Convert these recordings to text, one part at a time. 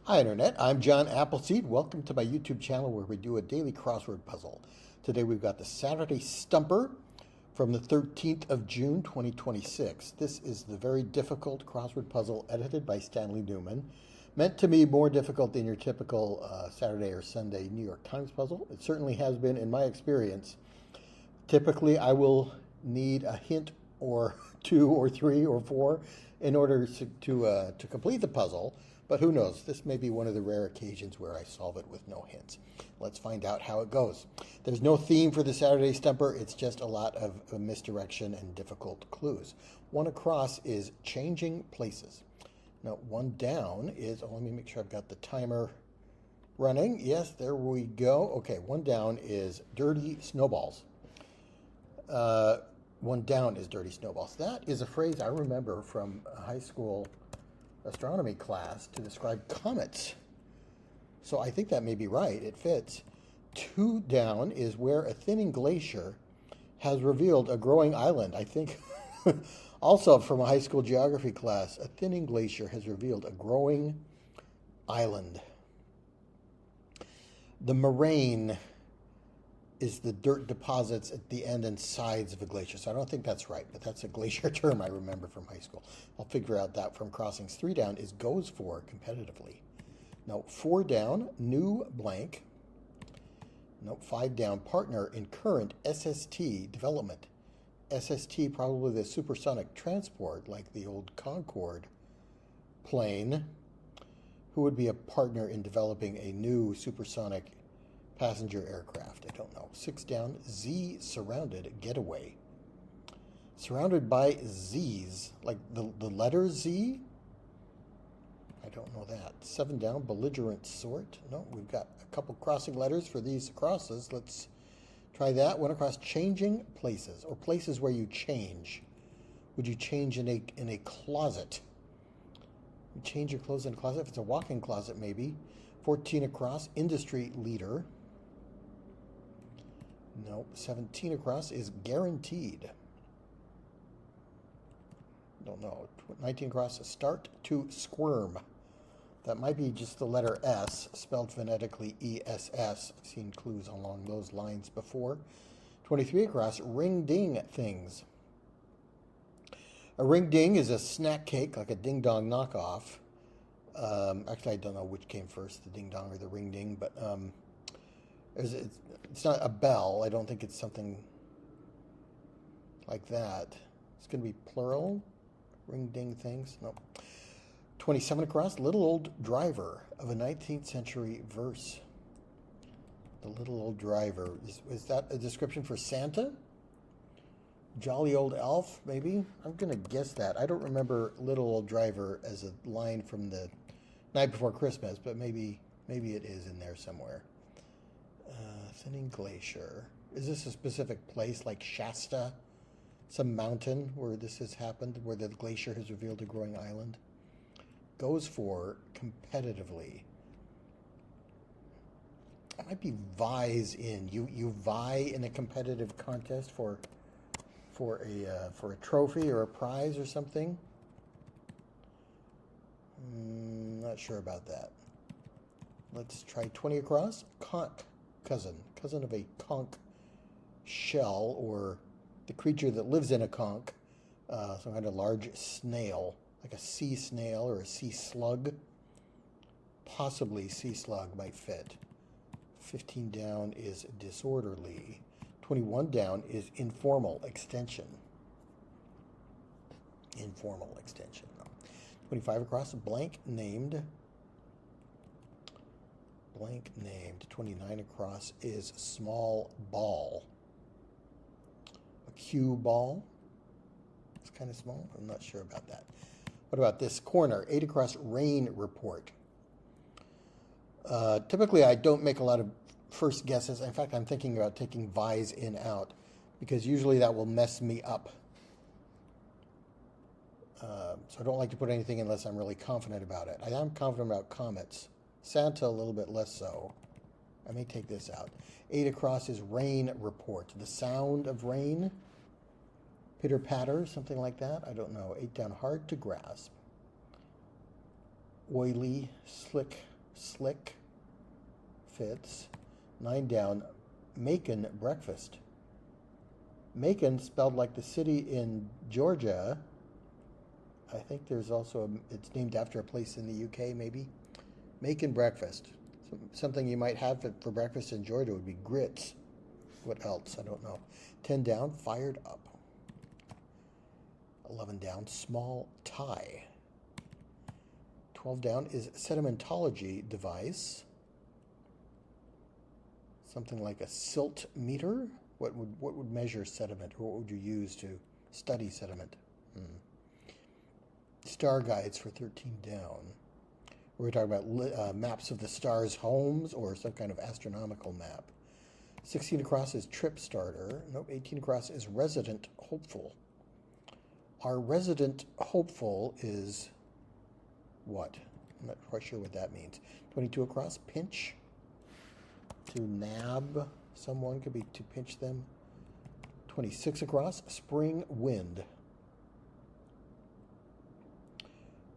Hi Internet, I'm John Appleseed. Welcome to my YouTube channel where we do a daily crossword puzzle. Today we've got the Saturday Stumper from the 13th of June 2026. This is the very difficult crossword puzzle edited by Stanley Newman. Meant to be more difficult than your typical Saturday or Sunday New York Times puzzle. It certainly has been in my experience. Typically I will need a hint or two or three or four in order to complete the puzzle. But who knows? This may be one of the rare occasions where I solve it with no hints. Let's find out how it goes. There's no theme for the Saturday Stumper. It's just a lot of misdirection and difficult clues. One across is changing places. Now, one down is, let me make sure I've got the timer running. Yes, there we go. Okay, one down is dirty snowballs. One down is dirty snowballs. That is a phrase I remember from high school astronomy class to describe comets. So I think that may be right. It fits. Two down is where a thinning glacier has revealed a growing island. I think also from a high school geography class, a thinning glacier has revealed a growing island. The moraine is the dirt deposits at the end and sides of a glacier. So I don't think that's right, but that's a glacier term I remember from high school. I'll figure out that from crossings. Three down is goes for competitively. No, four down, new blank. No, five down, partner in current SST development. SST, probably the supersonic transport, like the old Concorde plane. Who would be a partner in developing a new supersonic passenger aircraft? I don't know. Six down, Z surrounded getaway. Surrounded by Z's, like the letter Z? I don't know that. Seven down, belligerent sort. No, we've got a couple crossing letters for these crosses. Let's try that. One across, changing places, or places where you change. Would you change in a closet? You change your clothes in a closet? If it's a walk-in closet, maybe. 14 across, industry leader. No, 17 across is guaranteed. Don't know. 19 across, start to squirm. That might be just the letter S, spelled phonetically ESS. I've seen clues along those lines before. 23 across, ring ding things. A ring ding is a snack cake, like a ding dong knockoff. Actually, I don't know which came first, the ding dong or the ring ding, but it's not a bell. I don't think it's something like that. It's going to be plural. Ring ding things. Nope. 27 across. Little old driver of a 19th century verse. The little old driver. Is that a description for Santa? Jolly old elf, maybe? I'm going to guess that. I don't remember little old driver as a line from the Night Before Christmas, but maybe it is in there somewhere. Thinning glacier. Is this a specific place like Shasta? Some mountain where this has happened, where the glacier has revealed a growing island? Goes for competitively. It might be vies in. You vie in a competitive contest for a trophy or a prize or something. Not sure about that. Let's try 20 across. Conch. Cousin of a conch shell, or the creature that lives in a conch, some kind of large snail, like a sea snail or a sea slug. Possibly sea slug might fit. 15 down is disorderly. 21 down is informal extension. Informal extension. 25 across, blank named. Blank named. 29 across is small ball. A cue ball. It's kind of small. I'm not sure about that. What about this corner? 8 across, rain report. Typically, I don't make a lot of first guesses. In fact, I'm thinking about taking vies in out, because usually that will mess me up. So I don't like to put anything in unless I'm really confident about it. I am confident about comets. Santa, a little bit less so. I may take this out. 8 across is rain report. The sound of rain. Pitter patter, something like that. I don't know. 8 down, hard to grasp. Oily, slick Slick fits. 9 down, Macon breakfast. Macon, spelled like the city in Georgia. I think there's also, it's named after a place in the UK, maybe. Macon breakfast. Something you might have for breakfast in Georgia would be grits. What else? I don't know. 10 down, fired up. 11 down, small tie. 12 down is sedimentology device. Something like a silt meter. What would measure sediment, or what would you use to study sediment? Star guides for 13 down. We're talking about maps of the stars' homes or some kind of astronomical map. 16 across is trip starter. Nope, 18 across is resident hopeful. Our resident hopeful is what? I'm not quite sure what that means. 22 across, pinch. To nab someone, could be to pinch them. 26 across, spring wind.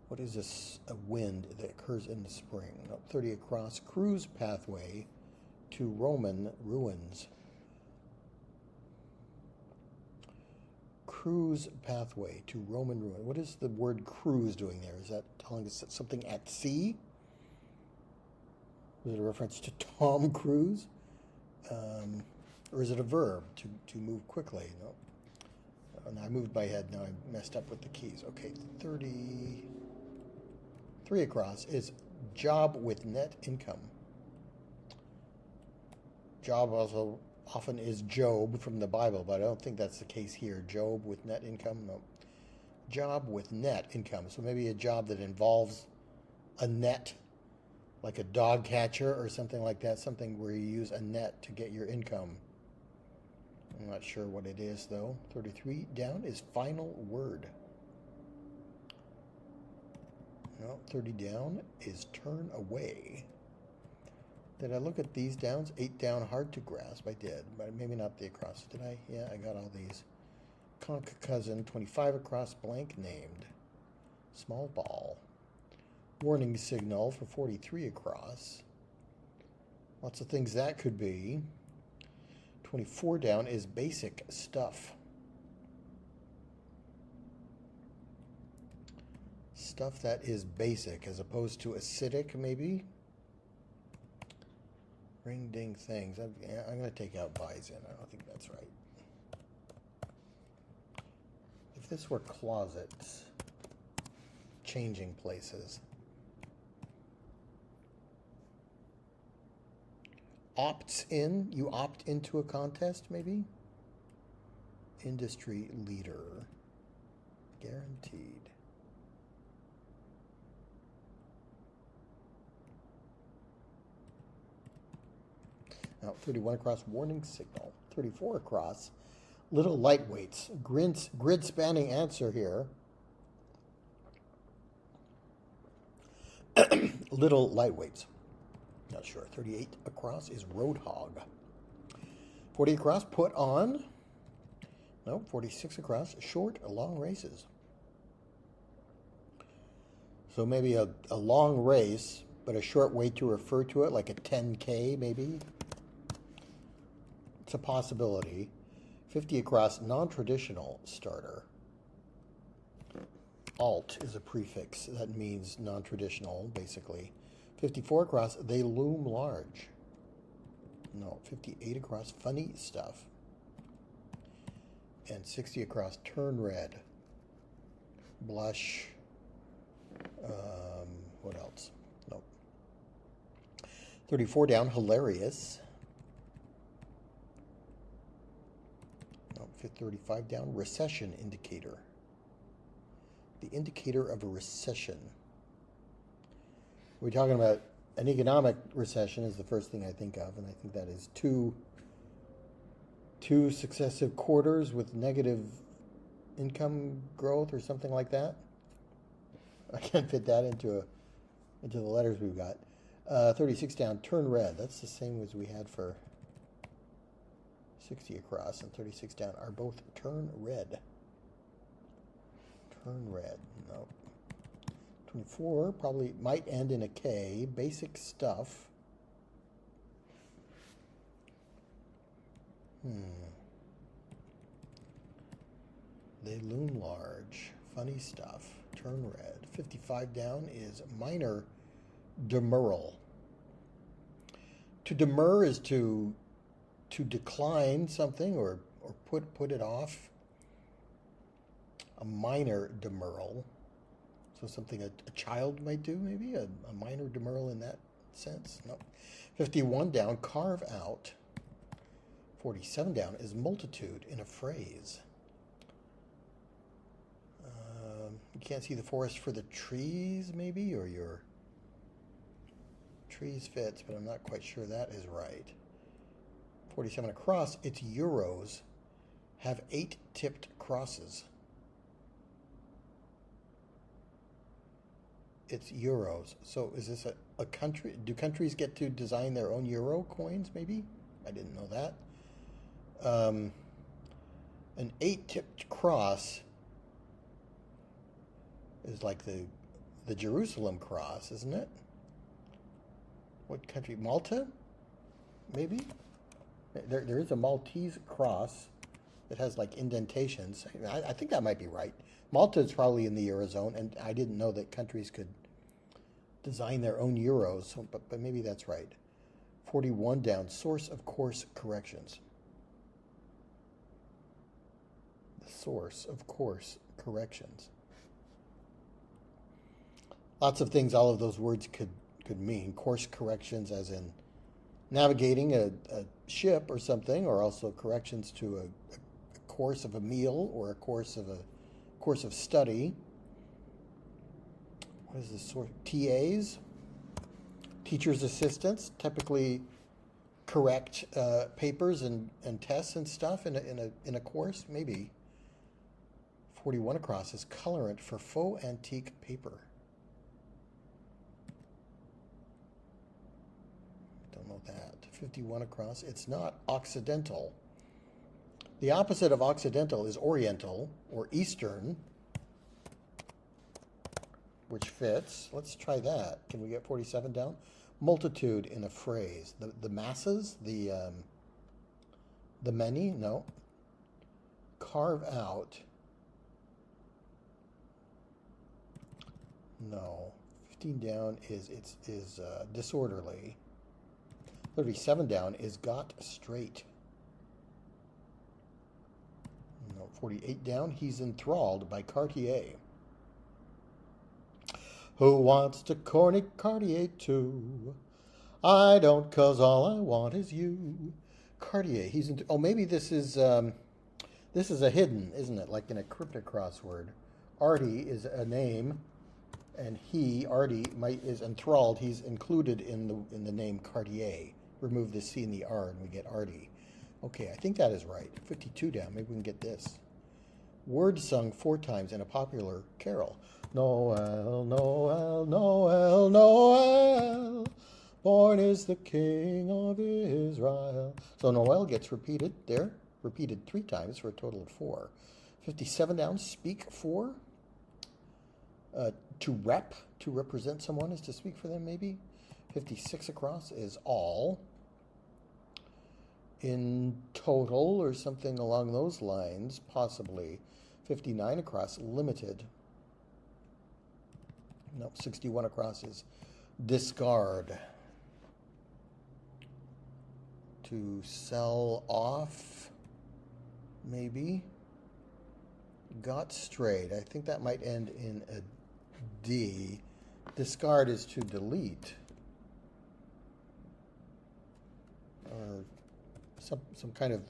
What is this? A wind that occurs in the spring. Nope, 30 across, cruise pathway to Roman ruins. Cruise pathway to Roman ruin. What is the word cruise doing there? Is that telling us something at sea? Is it a reference to Tom Cruise? Or is it a verb, to move quickly? No. And I moved my head. Now I messed up with the keys. Okay, 33 across is job with net income. Job also often is Job from the Bible, but I don't think that's the case here. Job with net income? No. Job with net income. So maybe a job that involves a net, like a dog catcher or something like that, something where you use a net to get your income. I'm not sure what it is, though. 33 down is final word. No, 30 down is turn away. Did I look at these downs? 8 down, hard to grasp. I did, but maybe not the across. Did I? Yeah, I got all these. Conk cousin, 25 across, blank named. Small ball. Warning signal for 43 across. Lots of things that could be. 24 down is basic stuff. Stuff that is basic as opposed to acidic, maybe. Ring ding things. I'm going to take out bison. I don't think that's right. If this were closets, changing places. Opts in, you opt into a contest, maybe? Industry leader. Guaranteed. Now, 31 across, warning signal. 34 across, little lightweights. Grid spanning answer here. Little lightweights. Not sure. 38 across is roadhog. 40 across, put on. No, 46 across, short, long races. So maybe a long race, but a short way to refer to it, like a 10K maybe. It's a possibility. 50 across, non-traditional starter. Alt is a prefix that means non-traditional, basically. 54 across, they loom large. No, 58 across, funny stuff. And 60 across, turn red. Blush. What else? Nope. 34 down, hilarious. Nope, 35 down, recession indicator. The indicator of a recession. We're talking about an economic recession is the first thing I think of, and I think that is two successive quarters with negative income growth or something like that. I can't fit that into the letters we've got. 36 down, turn red. That's the same as we had for 60 across and 36 down are both turn red. Turn red. Nope. 24 probably might end in a K. Basic stuff. They loom large. Funny stuff. Turn red. 55 down is minor demurral. To demur is to decline something or put it off. A minor demurral. So something a child might do, maybe? A minor demurral in that sense? No. 51 down, carve out. 47 down is multitude in a phrase. You can't see the forest for the trees, maybe? Or your trees fits, but I'm not quite sure that is right. 47 across, it's euros. Have 8 tipped crosses. It's euros. So is this a country? Do countries get to design their own euro coins, maybe? I didn't know that. An 8-tipped cross is like the Jerusalem cross, isn't it? What country? Malta? Maybe? There is a Maltese cross that has like indentations. I think that might be right. Malta is probably in the Eurozone, and I didn't know that countries could design their own euros, so, but maybe that's right. 41 down, source of course corrections. The source of course corrections. Lots of things all of those words could mean. Course corrections as in navigating a ship or something, or also corrections to a course of a meal or a course of study. What is this sort? TAs, teachers' assistants, typically correct papers and tests and stuff in a course. Maybe 41 across is colorant for faux antique paper. Don't know that. 51 across. It's not occidental. The opposite of occidental is oriental or eastern, which fits. Let's try that. Can we get 47 down? Multitude in a phrase. The masses? The many? No. Carve out. No. 15 down is disorderly. 37 down is got straight. No. 48 down, he's enthralled by Cartier. Who wants to corny Cartier too? I don't, 'cause all I want is you. Cartier, he's oh, maybe this is a hidden, isn't it? Like in a cryptic crossword. Artie is a name, and Artie, is enthralled. He's included in the name Cartier. Remove the C and the R, and we get Artie. Okay, I think that is right. 52 down. Maybe we can get this. Word sung 4 times in a popular carol. Noel, Noel, Noel, Noel, born is the King of Israel. So Noel gets repeated there, repeated 3 times for a total of 4. 57 down, speak for. To represent someone is to speak for them, maybe. 56 across is all. In total, or something along those lines, possibly. 59 across, limited. No, 61 across is discard. To sell off, maybe. Got straight. I think that might end in a D. Discard is to delete. Or some kind of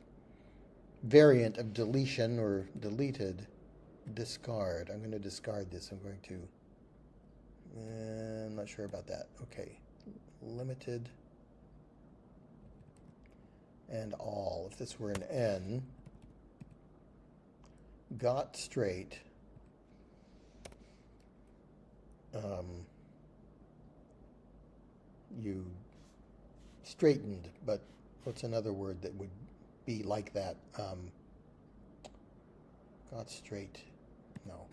variant of deletion or deleted. Discard. I'm going to discard this. I'm going to... I'm not sure about that. Okay. Limited. And all. If this were an N. Got straight. You straightened, but what's another word that would be like that? Got straight. No.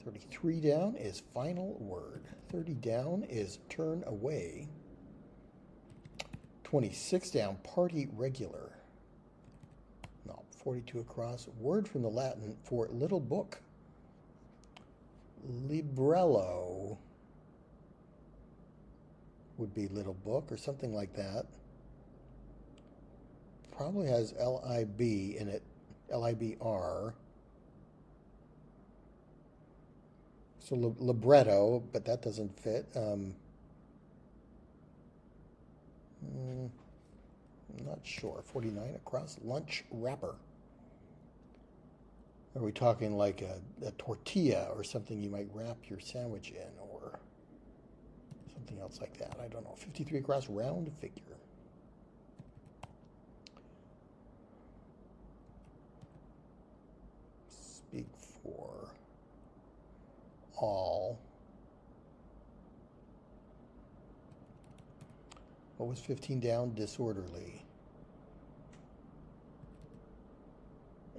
33 down is final word. 30 down is turn away. 26 down, party regular. No, 42 across. Word from the Latin for little book. Librello would be little book or something like that. Probably has L-I-B in it, L-I-B-R. So libretto, but that doesn't fit. I'm not sure. 49 across. Lunch wrapper. Are we talking like a tortilla or something you might wrap your sandwich in, or something else like that? I don't know. 53 across, round figure. Speak for all. What was 15 down? Disorderly.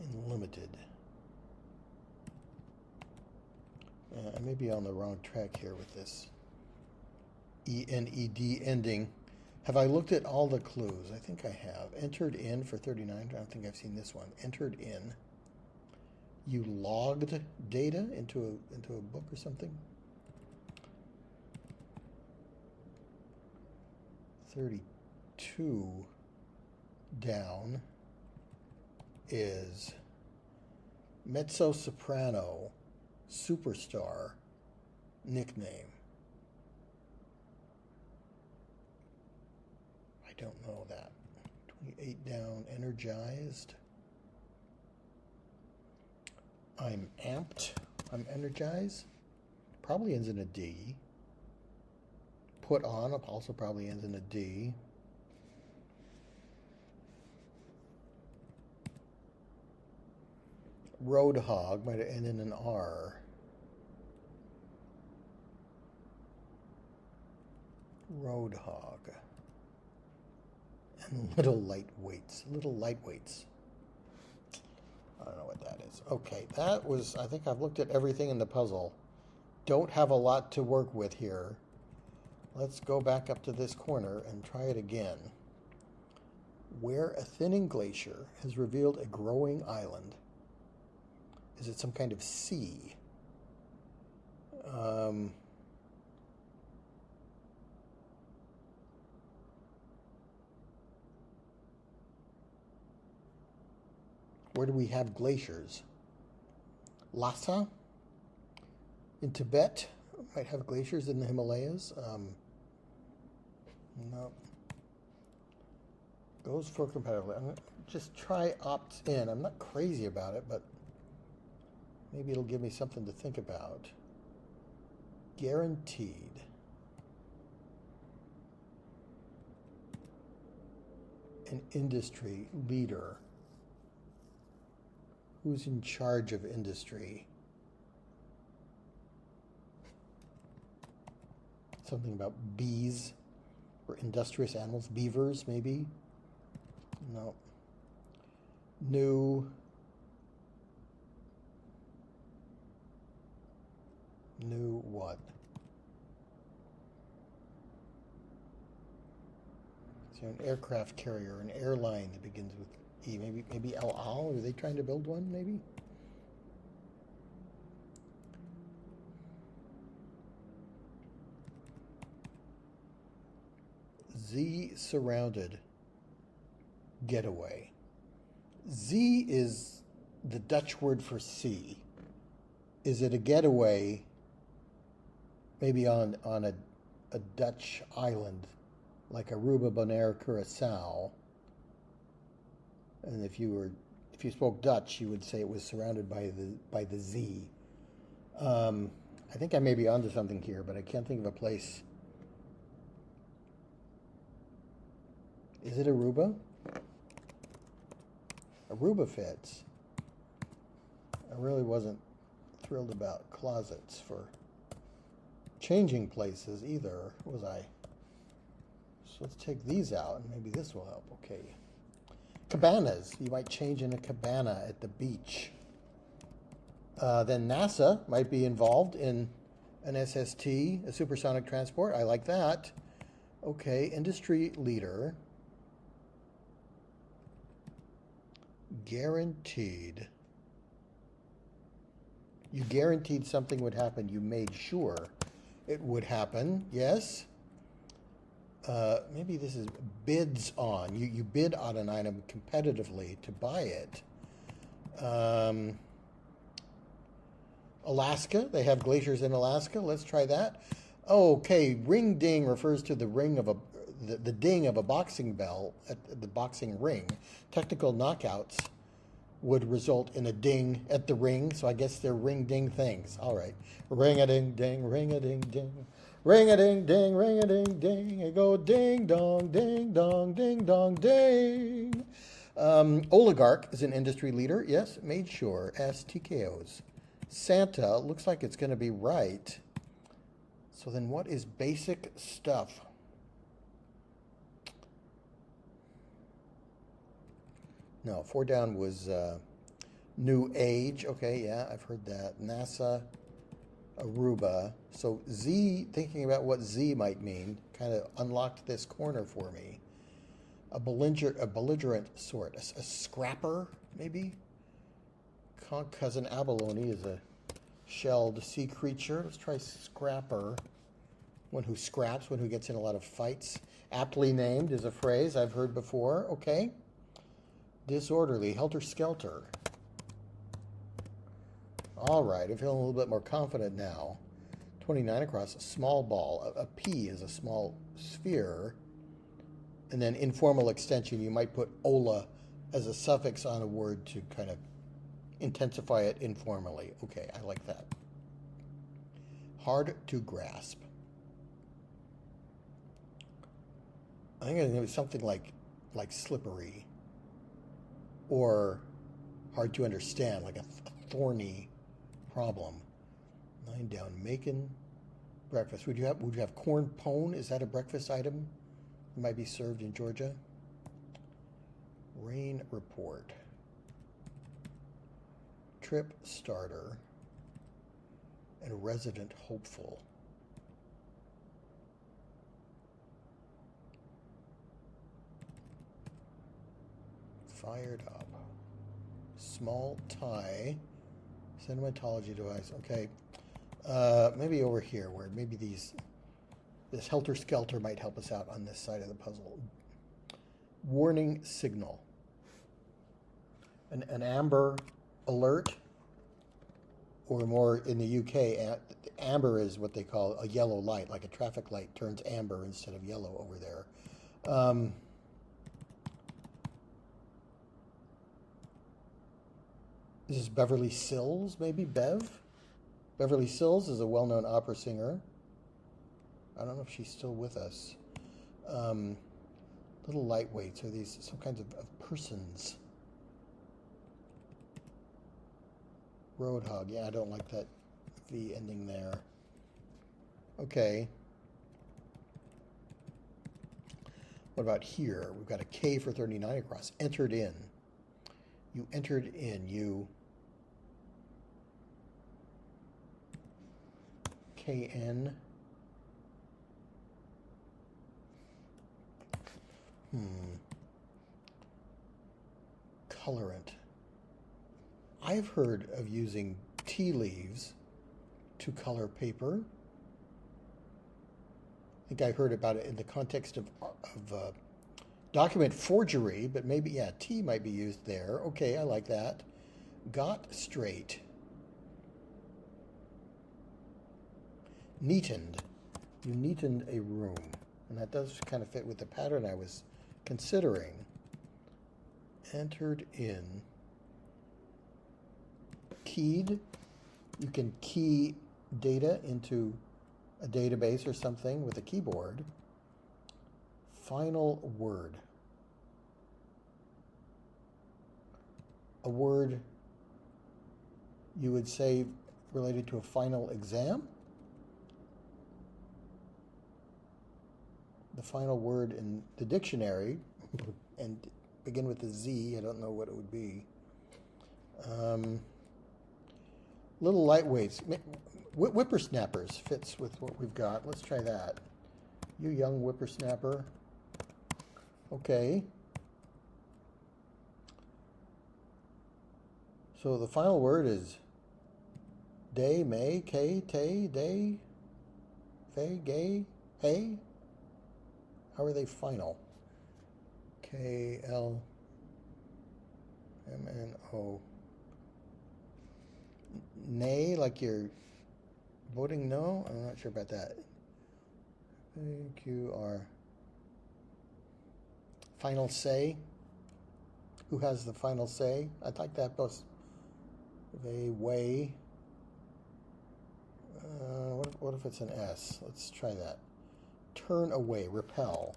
And limited. I may be on the wrong track here with this E-N-E-D ending. Have I looked at all the clues? I think I have. Entered in for 39. I don't think I've seen this one. Entered in. You logged data into a book or something? 32 down is mezzo-soprano superstar nickname. I don't know that. 28 down, energized. I'm amped. I'm energized. Probably ends in a D. Put on also probably ends in a D. Roadhog might end in an R. Roadhog. And little lightweights. Little lightweights. I don't know what that is. Okay, that was, I think I've looked at everything in the puzzle. Don't have a lot to work with here. Let's go back up to this corner and try it again. Where a thinning glacier has revealed a growing island. Is it some kind of sea? Where do we have glaciers? Lhasa? In Tibet? Might have glaciers in the Himalayas. No. Goes for competitively. I'm going to just try opt in. I'm not crazy about it, but maybe it'll give me something to think about. Guaranteed. An industry leader. Who's in charge of industry? Something about bees or industrious animals. Beavers, maybe? No. New what? So an aircraft carrier, an airline that begins with E. Maybe El Al? Are they trying to build one, maybe? Z surrounded. Getaway. Z is the Dutch word for sea. Is it a getaway maybe on a Dutch island like Aruba, Bonaire, Curacao? And if you spoke Dutch, you would say it was surrounded by the Z. I think I may be onto something here, but I can't think of a place. Is it Aruba? Aruba fits. I really wasn't thrilled about closets for changing places either, was I? So let's take these out, and maybe this will help. Okay. Cabanas. You might change in a cabana at the beach. Then NASA might be involved in an SST, a supersonic transport. I like that. Okay, industry leader. Guaranteed. You guaranteed something would happen. You made sure it would happen. Yes. Maybe this is bids on. You bid on an item competitively to buy it. Alaska. They have glaciers in Alaska. Let's try that. Okay, ring ding refers to the ring of the ding of a boxing bell at the boxing ring. Technical knockouts would result in a ding at the ring, so I guess they're ring ding things. All right, ring a ding ding, ring a ding ding, ring a ding ding, ring a ding ding. I go ding dong, ding dong, ding dong, ding. Oligarch is an industry leader. Yes, made sure. STKOs. Santa looks like it's going to be right. So then what is basic stuff? No, 4 down was New Age. Okay, yeah, I've heard that. NASA, Aruba. So Z, thinking about what Z might mean, kind of unlocked this corner for me. A belligerent sort. A scrapper, maybe? Conch cousin abalone is a shelled sea creature. Let's try scrapper. One who scraps, one who gets in a lot of fights. Aptly named is a phrase I've heard before. Okay. Disorderly, helter-skelter. All right, I'm feeling a little bit more confident now. 29 across, a small ball. A P is a small sphere. And then informal extension, you might put ola as a suffix on a word to kind of intensify it informally. Okay, I like that. Hard to grasp. I think it's going to be something like slippery. Or hard to understand, like a thorny problem. 9 down, making breakfast. Would you have corn pone? Is that a breakfast item? It might be served in Georgia. Rain report. Trip starter. And resident hopeful. Fired up. Small tie. Sentimentology device. Okay. Maybe over here where maybe this helter-skelter might help us out on this side of the puzzle. Warning signal. An amber alert, or more in the UK, amber is what they call a yellow light, like a traffic light turns amber instead of yellow over there. This is Beverly Sills, maybe? Bev? Beverly Sills is a well-known opera singer. I don't know if she's still with us. Little lightweights. Are these some kinds of persons? Roadhog. Yeah, I don't like that V ending there. Okay. What about here? We've got a K for 39 across. Entered in. You entered in. You... KN. Colorant. I've heard of using tea leaves to color paper. I think I heard about it in the context of document forgery, but maybe, yeah, tea might be used there. Okay, I like that. Got straight. Neatened. You neatened a room. And that does kind of fit with the pattern I was considering. Entered in. Keyed. You can key data into a database or something with a keyboard. Final word. A word you would say related to a final exam. The final word in the dictionary, and begin with a Z. I don't know what it would be. Little lightweights. Whippersnappers fits with what we've got. Let's try that. You young whippersnapper. Okay. So the final word is day, may, k, tay, day, fay, gay, hey. How are they final? K, L, M, N, O. Nay, like you're voting no? I'm not sure about that. A, Q, R. Final say. Who has the final say? I'd like that both. They weigh. What if it's an S? Let's try that. Turn away, repel.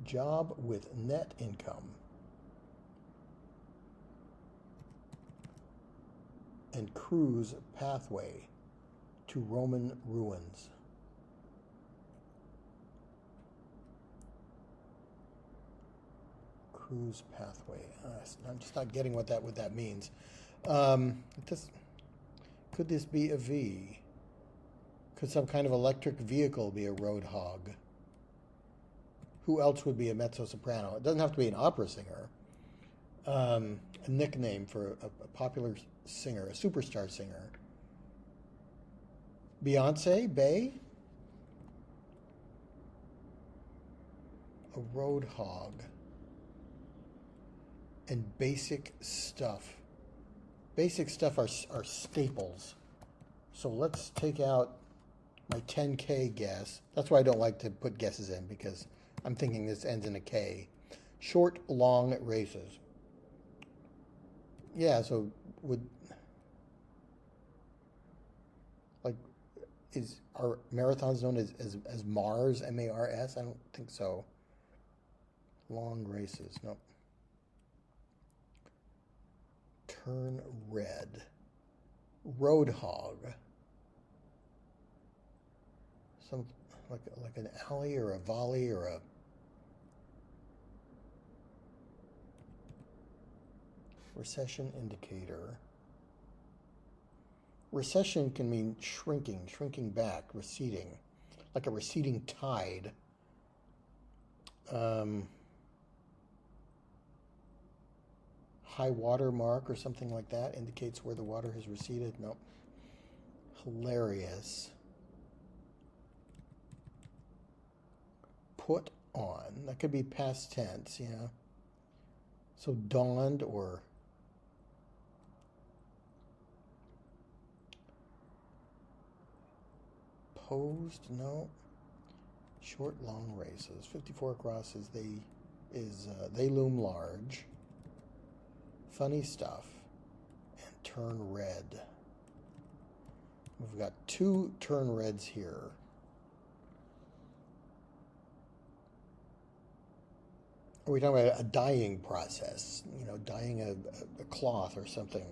Job with net income. And cruise pathway to Roman ruins. Cruise pathway. I'm just not getting what that means. Could this be a V? Could some kind of electric vehicle be a road hog? Who else would be a mezzo-soprano? It doesn't have to be an opera singer. A nickname for a popular singer, a superstar singer. Beyonce, Bay? A road hog. And basic stuff. Basic stuff are staples. So let's take out my 10K guess. That's why I don't like to put guesses in, because I'm thinking this ends in a K. Short, long races. Yeah, so are marathons known as Mars, M-A-R-S? I don't think so. Long races, no. Turn red. Road hog. Some like an alley or a volley or a recession indicator. Recession can mean shrinking back, receding, like a receding tide. High water mark or something like that indicates where the water has receded. Nope. Hilarious. Put on. That could be past tense, yeah. So donned or posed, no. Short, long races. 54 across is they loom large. Funny stuff. And turn red. We've got two turn reds here. Are we talking about a dyeing process? You know, dyeing a cloth or something.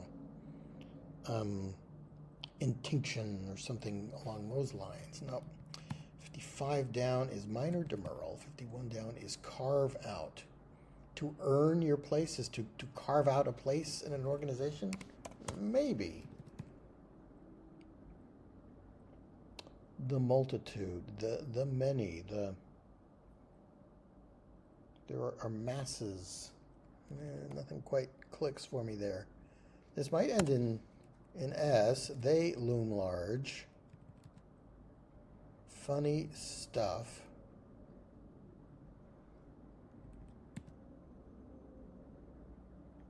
Intinction or something along those lines. No. 55 down is minor demurral. 51 down is carve out. To earn your place is to carve out a place in an organization? Maybe. The multitude, the many, there are masses. Nothing quite clicks for me there. This might end in S. They loom large. Funny stuff.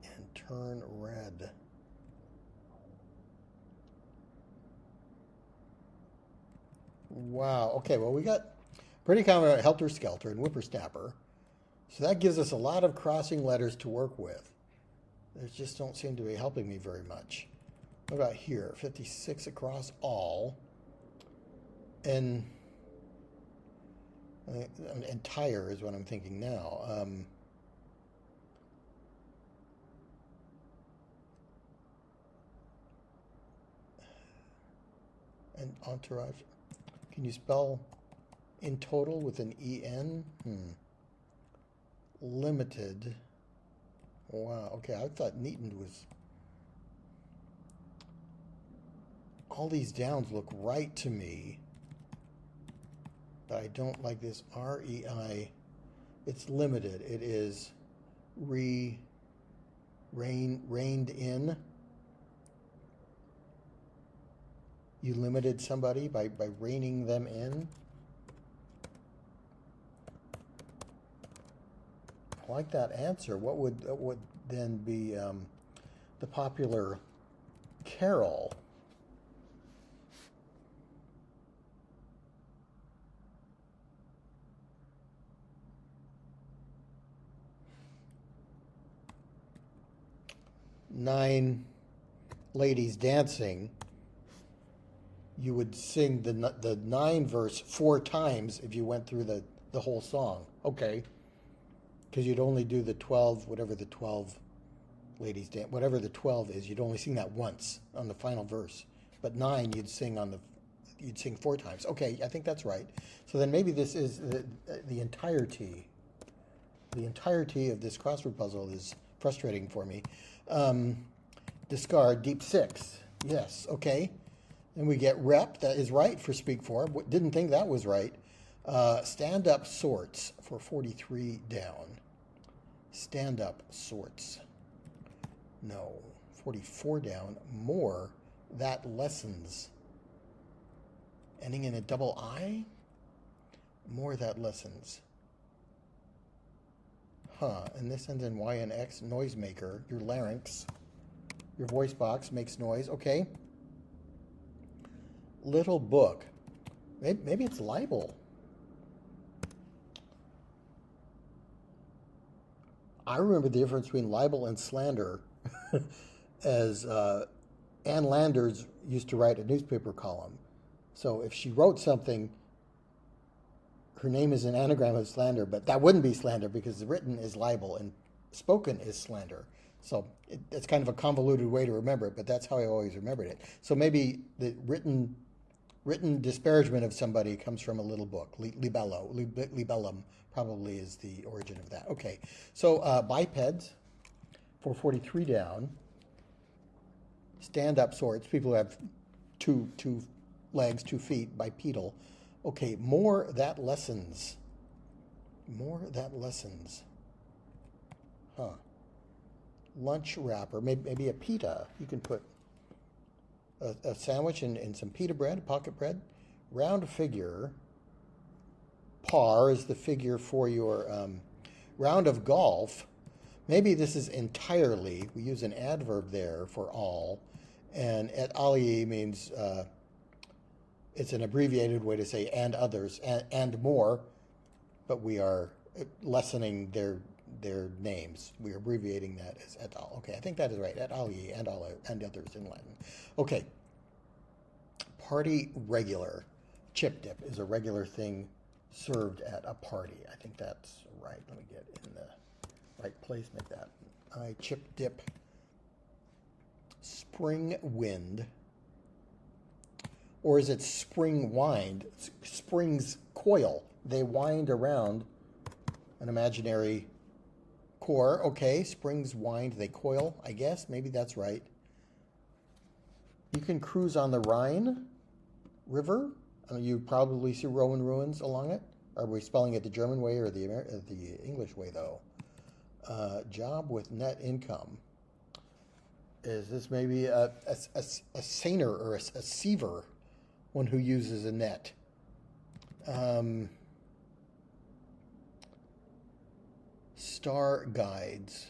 And turn red. Wow. Okay, well, we got pretty common helter skelter and whippersnapper. So that gives us a lot of crossing letters to work with. They just don't seem to be helping me very much. What about here? 56 across all. And tire is what I'm thinking now. And entourage. Can you spell in total with an E-N? Limited. Wow, okay, I thought neatened was all these downs look right to me, but I don't like this REI. It's limited. It is reined in. You limited somebody by reining them in. I like that answer. What would then be the popular carol? Nine ladies dancing. You would sing the 9 verse 4 times if you went through the whole song. Okay. Because you'd only do the 12, whatever the 12 ladies dance, whatever the 12 is, you'd only sing that once on the final verse. But 9 you'd sing 4 times. Okay, I think that's right. So then maybe this is the entirety. The entirety of this crossword puzzle is frustrating for me. Discard deep 6. Yes, okay. And we get rep, that is right for speak for. Didn't think that was right. Stand up sorts for 43 down. Stand up sorts. No. 44 down. More that lessens. Ending in a double I? More that lessens. Huh. And this ends in Y and X. Noisemaker. Your larynx. Your voice box makes noise. Okay. Little book. Maybe it's libel. I remember the difference between libel and slander as Ann Landers used to write a newspaper column. So if she wrote something, her name is an anagram of slander, but that wouldn't be slander because written is libel and spoken is slander. So it's kind of a convoluted way to remember it, but that's how I always remembered it. So maybe the written disparagement of somebody comes from a little book. Libellum probably is the origin of that. Okay, so bipeds for 43 down. Stand-up sorts, people who have two legs, 2 feet, bipedal. Okay, more that lessens. More that lessens. Huh. Lunch wrapper, maybe a pita. You can put a sandwich and some pita bread, pocket bread. Round figure. Par is the figure for your round of golf. Maybe this is entirely. We use an adverb there for all. And et alie means it's an abbreviated way to say and others and more, but we are lessening their names. We are abbreviating that as et al. Okay, I think that is right. Et alie and all and others in Latin. Okay. Party regular. Chip dip is a regular thing served at a party. I think that's right. Let me get in the right place. Make that. Chip dip. Spring wind. Or is it spring wind? Springs coil. They wind around an imaginary core. Okay, springs wind, they coil, I guess. Maybe that's right. You can cruise on the Rhine River. You probably see Roman ruins along it. Are we spelling it the German way or the English way, though? Job with net income. Is this maybe a seiner or a siever, one who uses a net? Star guides.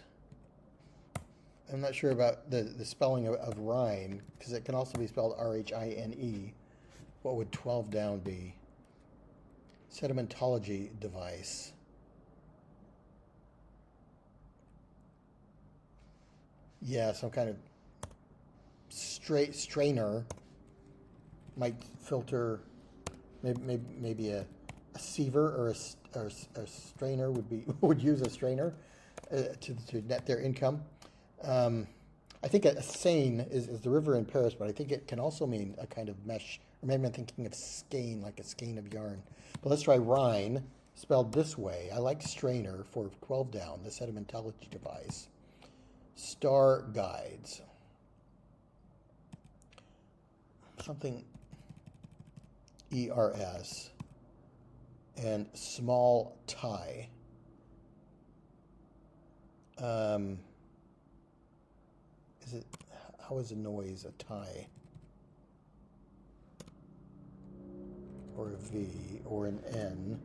I'm not sure about the spelling of Rhine, because it can also be spelled R-H-I-N-E. What would 12 down be? Sedimentology device. Yeah, some kind of strainer might filter. Maybe a siever or a strainer would use a strainer to net their income. I think a seine is the river in Paris, but I think it can also mean a kind of mesh. Or maybe I'm thinking of skein, like a skein of yarn. But let's try Rhine, spelled this way. I like strainer for 12 down, the sedimentology device. Star guides. something ERS and small tie. Is it, how is a noise a tie? Or a V or an N?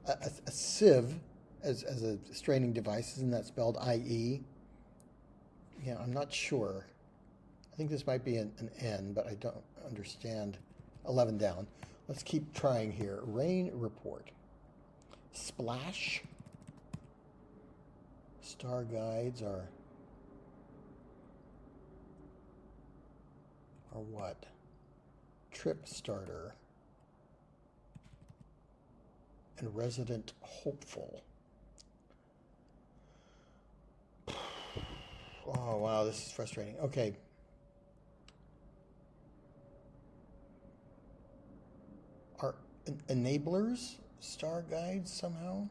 A sieve as a straining device, isn't that spelled IE? Yeah, I'm not sure. I think this might be an N, but I don't understand. 11 down. Let's keep trying here. Rain report. Splash. Star guides are what? Trip starter. And resident hopeful. Oh, wow, this is frustrating. Okay. Are enablers star guides somehow?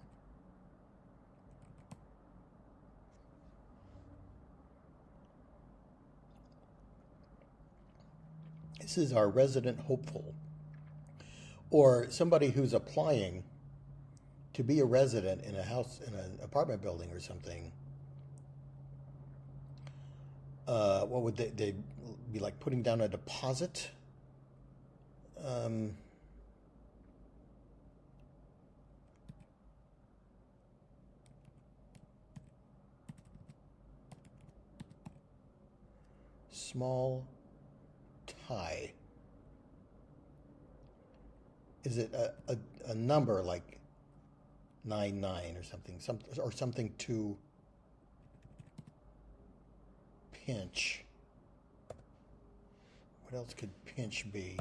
This is our resident hopeful. Or somebody who's applying to be a resident in a house, in an apartment building or something. What would they be like, putting down a deposit? Small tie. Is it a number like 99 or something, or something to pinch? What else could pinch be?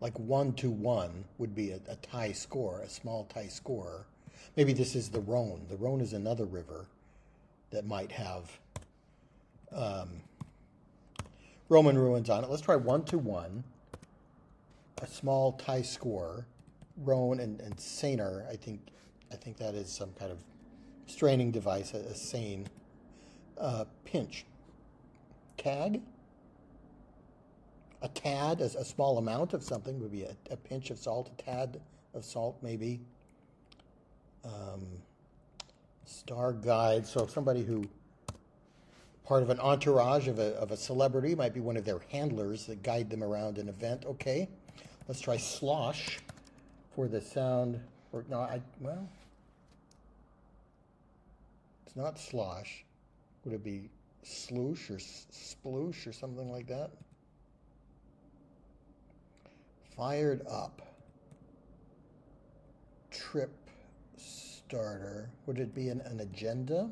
Like 1-1 would be a tie score, a small tie score. Maybe this is the Rhone. The Rhone is another river that might have Roman ruins on it. Let's try 1-1. A small tie score. Rhone and Seiner. I think that is some kind of straining device, a seine. Pinch. Tag. A tad, a small amount of something would be a pinch of salt, a tad of salt maybe. Star guide, so somebody who, part of an entourage of a celebrity, might be one of their handlers that guide them around an event. Okay, let's try slosh for the sound. Or no, well, it's not slosh. Would it be sloosh or sploosh or something like that? Fired up. Trip starter. Would it be an agenda?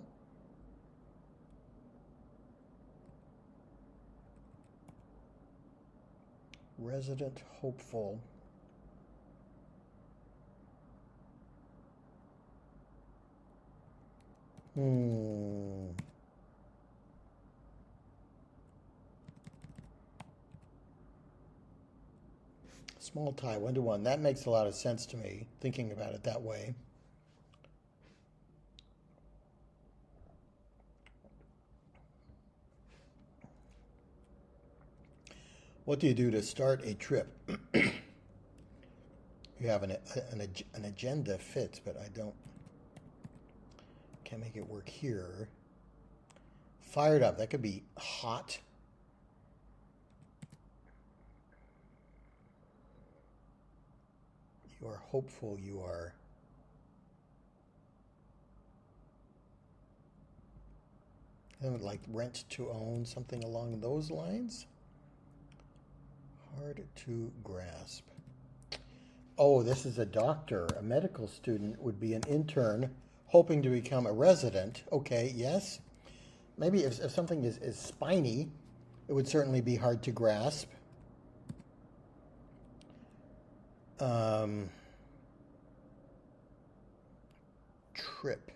Resident hopeful. Small tie, 1-1. That makes a lot of sense to me, thinking about it that way. What do you do to start a trip? You have an agenda fits, but can't make it work here. Fired up, that could be hot. You are hopeful, you are like rent to own, something along those lines. Hard to grasp. Oh, this is a doctor. A medical student would be an intern hoping to become a resident. Okay, yes. Maybe if something is spiny, it would certainly be hard to grasp. Trip.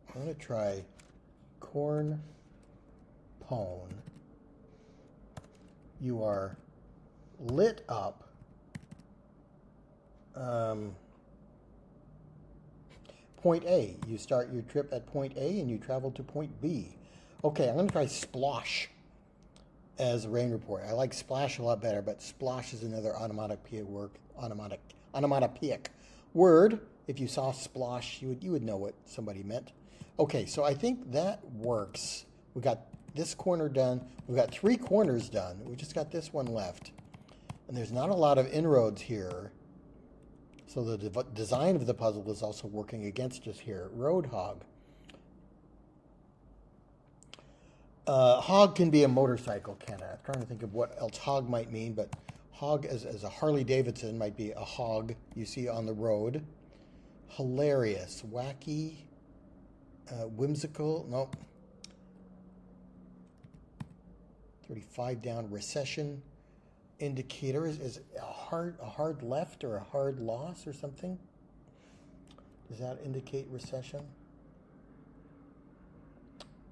I'm going to try corn pone. you are lit up. Point A. You start your trip at point A and you travel to point B. Okay, I'm going to try splosh as a rain report. I like splash a lot better, but splosh is another onomatopoeic word. If you saw splosh, you would know what somebody meant. Okay, so I think that works. We got this corner done. We've got 3 corners done. We just got this one left. And there's not a lot of inroads here. So the design of the puzzle is also working against us here. Roadhog. Hog can be a motorcycle, can it? I'm trying to think of what else hog might mean, but hog as a Harley Davidson might be a hog you see on the road. Hilarious, wacky, whimsical, no. 35 down, recession. Indicator is a hard left or a hard loss or something? Does that indicate recession?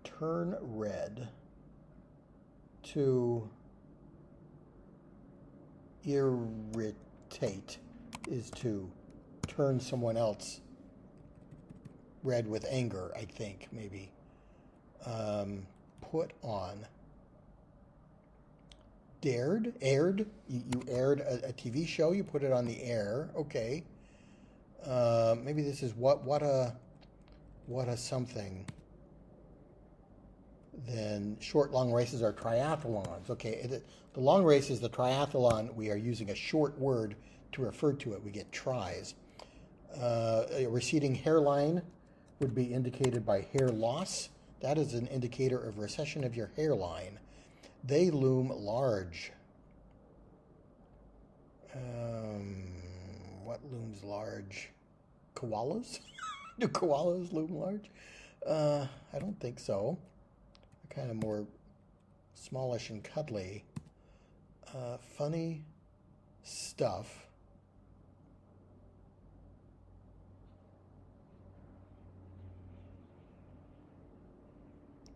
Turn red. To irritate is to turn someone else red with anger, I think, maybe. Put on. Aired. You aired a TV show. You put it on the air. Okay. Maybe this is what a something. Then short, long races are triathlons. Okay. The long race is the triathlon. We are using a short word to refer to it. We get tries. A receding hairline would be indicated by hair loss. That is an indicator of recession of your hairline. They loom large. What looms large? Koalas? Do koalas loom large? I don't think so. They're kind of more smallish and cuddly. Funny stuff.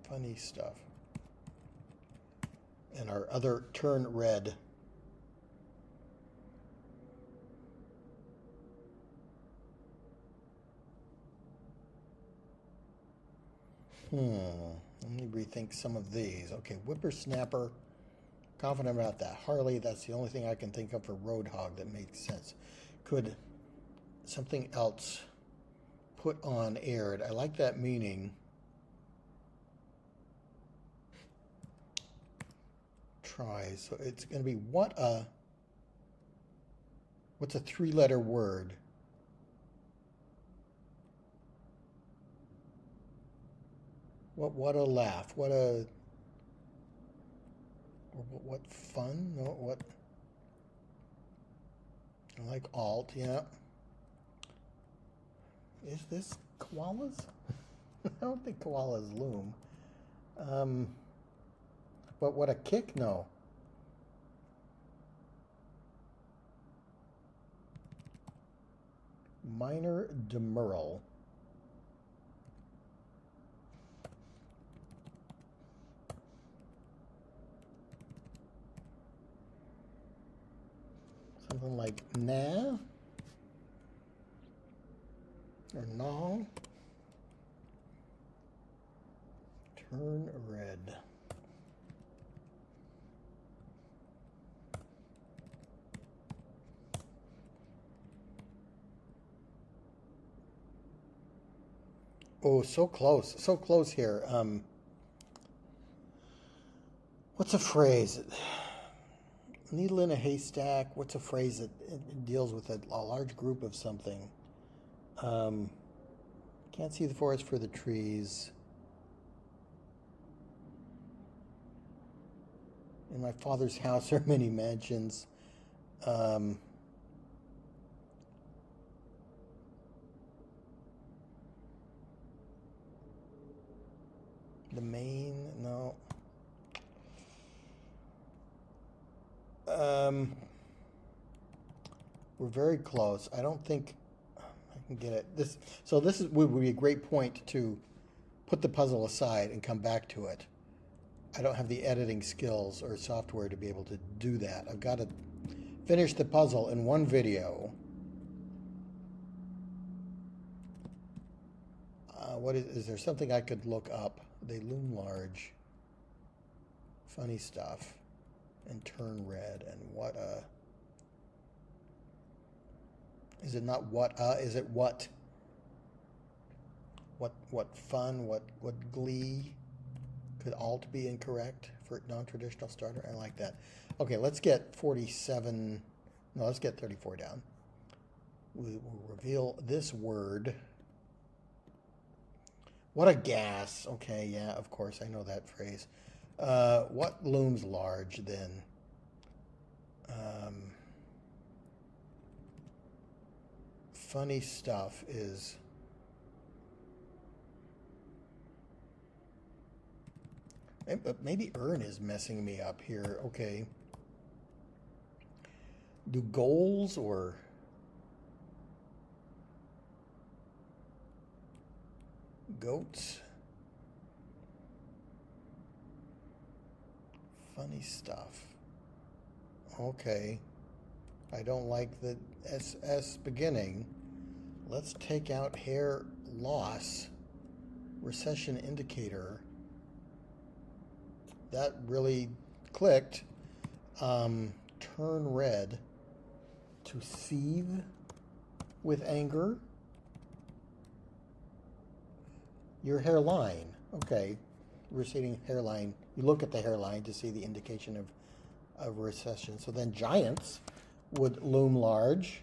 Funny stuff. And our other turn red. Let me rethink some of these. Okay, whippersnapper. Confident about that. Harley, that's the only thing I can think of for roadhog that makes sense. Could something else put on aired? I like that meaning. Tries. So it's going to be what's a 3-letter word? What a laugh. What fun? No, what? I like alt, yeah. Is this koalas? I don't think koalas loom. But what a kick? No. Minor demurral. Something like nah or no. Turn red. Oh, so close here. What's a phrase? Needle in a haystack. What's a phrase that deals with a large group of something? Can't see the forest for the trees. In my father's house are many mansions. The main, no. We're very close. I don't think I can get it. This would be a great point to put the puzzle aside and come back to it. I don't have the editing skills or software to be able to do that. I've got to finish the puzzle in one video. Is there something I could look up? They loom large. Funny stuff. And turn red. And what is it not what is it what? What fun, what glee? Could alt be incorrect for non-traditional starter? I like that. Okay, let's get 47. No, let's get 34 down. We will reveal this word. What a gas. Okay, yeah, of course, I know that phrase. What looms large then? Funny stuff is... Maybe earn is messing me up here. Okay. Do goals or... goats? Funny stuff. Okay. I don't like the SS beginning. Let's take out hair loss. Recession indicator. That really clicked. Turn red. To seethe with anger. Your hairline. Okay. Receding hairline. You look at the hairline to see the indication of recession. So then giants would loom large.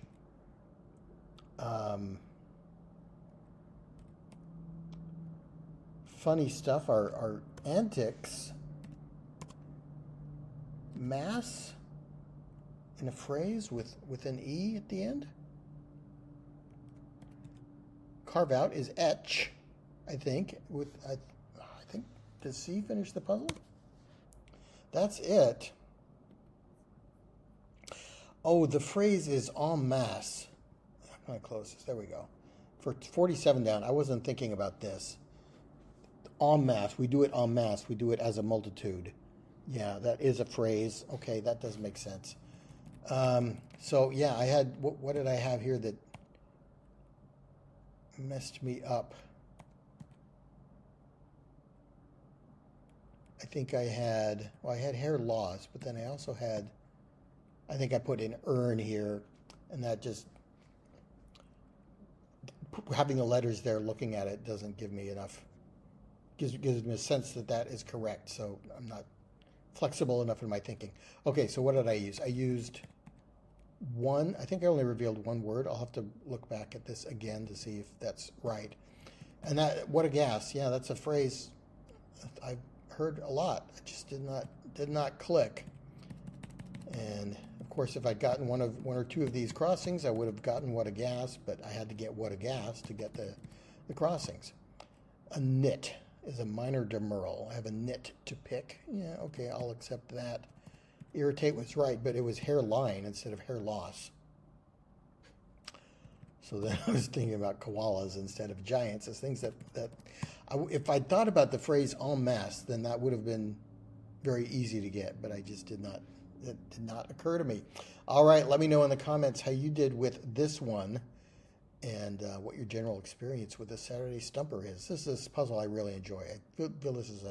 Funny stuff are antics. Mass in a phrase with an E at the end. Carve out is etch, I think. I think, does C finish the puzzle? That's it. Oh, the phrase is en masse. I'm going to close this. There we go. For 47 down, I wasn't thinking about this. En masse. We do it en masse. We do it as a multitude. Yeah, that is a phrase. Okay, that does make sense. So, yeah, I had... What did I have here that messed me up? I think I had... Well, I had hair loss, but then I also had... I think I put in earn here, and that just... Having the letters there, looking at it, doesn't give me enough... Gives me a sense that that is correct, so I'm not flexible enough in my thinking. Okay, so what did I use? I used one... I think I only revealed one word. I'll have to look back at this again to see if that's right. And that... What a gas. Yeah, that's a phrase I've heard a lot. It just did not click. And of course, if I'd gotten one or two of these crossings, I would have gotten what a gas, but I had to get what a gas to get the crossings. A knit is a minor demurral. I have a knit to pick. Yeah, okay, I'll accept that. Irritate was right, but it was hairline instead of hair loss. So then I was thinking about koalas instead of giants as things that if I'd thought about the phrase en masse, then that would have been very easy to get, but I just did not. It did not occur to me. All right, let me know in the comments how you did with this one and what your general experience with the Saturday Stumper is. This is a puzzle I really enjoy. I feel this is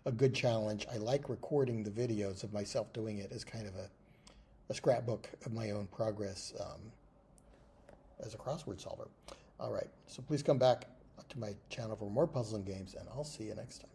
a good challenge. I like recording the videos of myself doing it as kind of a scrapbook of my own progress as a crossword solver. All right, so please come back to my channel for more puzzling games, and I'll see you next time.